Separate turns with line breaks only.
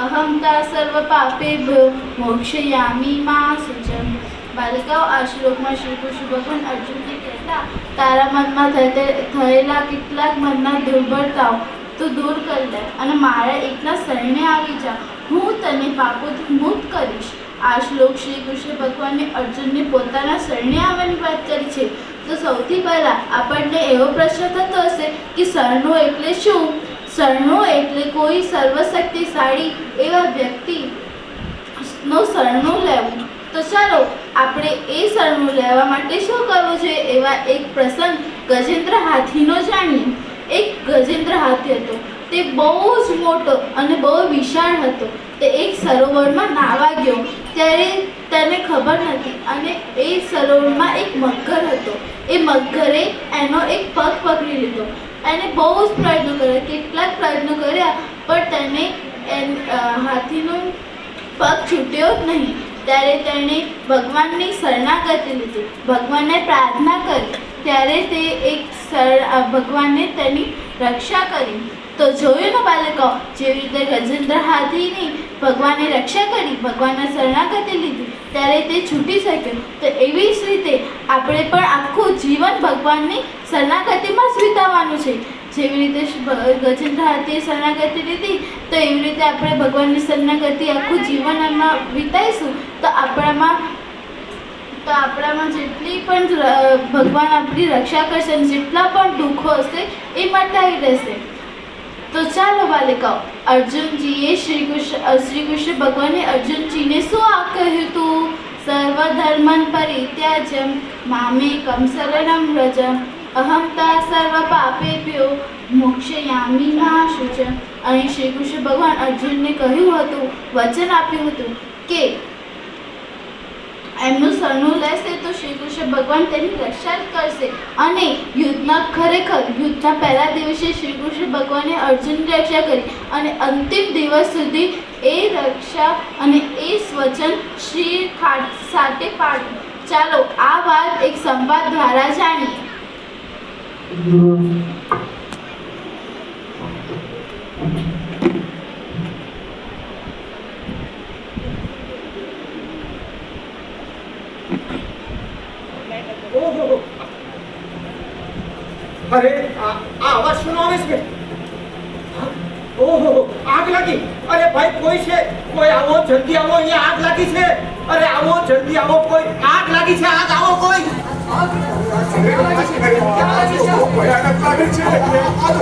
અહમ તા સર્વ પાપેભ્યો મોક્ષયામિ મા શુચમ। બાલિકાઓ, આ શ્લોકમાં શ્રી કૃષ્ણ ભગવાન અર્જુનને કહેતા, તારા મનમાં થયેલા કેટલાક મનના દુર્બળતાઓ તું દૂર કરી દે અને મારા એકના શરણે આવી જા, હું તને પાપોથી મુક્ત કરીશ। આ શ્લોક શ્રી કૃષ્ણ ભગવાને અર્જુનને પોતાના શરણે આવવાની વાત કરી છે। તો સૌથી પહેલાં આપણને એવો પ્રશ્ન થતો હશે કે શરણું એટલે શું? શરણું એટલે કોઈ સર્વશક્તિશાળી એવા વ્યક્તિનું શરણું લેવું। તો ચાલો આપણે એ શરણું લેવા માટે શું કરવું જોઈએ એવા એક પ્રસંગ ગજેન્દ્ર હાથીનો જાણીએ। એક ગજેન્દ્ર હાથી હતો, તે બહુ જ મોટો અને બહુ વિશાળ હતો। તે એક સરોવરમાં નાહવા ગયો ત્યારે તેને ખબર નથી અને એ સરોવરમાં એક મગર હતો। એ મગરે એનો એક પગ પકડી લીધો। એને બહુ જ પ્રયત્નો કર્યા, કેટલાક પ્રયત્નો કર્યા, પણ તેને હાથીનો પગ છૂટ્યો જ નહીં। ત્યારે તેણે ભગવાનની શરણાગતિ લીધી, ભગવાનને પ્રાર્થના કરી, ત્યારે તે ભગવાને તેની રક્ષા કરી। તો જોયું ને બાળકો, જેવી રીતે ગજેન્દ્ર હાથીની ભગવાને રક્ષા કરી, ભગવાનને શરણાગતિ લીધી, ત્યારે તે છૂટી શક્યો। તો એવી જ રીતે આપણે પણ આખું જીવન ભગવાનની શરણાગતિમાં જ વિતાવવાનું છે। જેવી રીતે ગજેન્દ્ર હાથીએ શરણાગતિ લીધી, તો એવી રીતે આપણે ભગવાનની શરણાગતિ આખું જીવન એમાં વિતાઈશું તો આપણામાં જેટલી પણ ભગવાન આપણી રક્ષા કરશે અને જેટલા પણ દુઃખો હશે એ મટાવી દેશે। તો ચાલો બાલિકાઓ, અર્જુનજીએ શ્રી કૃષ્ણ ભગવાને અર્જુનજીને શું કહ્યું હતું? સર્વધર્મન પરિત્યાજ્ય મામેકમ શરણં વ્રજ અહમ તા સર્વ પાપેભ્યો મોક્ષયામિ મા શુચમ। અહીં શ્રી કૃષ્ણ ભગવાન અર્જુનને કહ્યું હતું, વચન આપ્યું હતું કે એમનું શરણું લેશે તો શ્રી કૃષ્ણ ભગવાન તેની રક્ષા કરશે। અને યુદ્ધના પહેલા દિવસે શ્રી કૃષ્ણ ભગવાને અર્જુનની રક્ષા કરી અને અંતિમ દિવસ સુધી એ રક્ષા અને એ વચન શ્રી સાથે પાડ્યું। ચાલો આ વાત એક સંવાદ દ્વારા જાણીએ।
अरे आवाज सुनो इसमें। ओहो, आग लगी। अरे भाई कोई છે? કોઈ આવો, જલ્દી આવો, અહીંયા આગ લાગી છે। અરે આવો, જલ્દી આવો, કોઈ આગ લાગી છે, આગ આવો કોઈ। આગ લાગી છે, ભયાનક લાગે છે। આ તો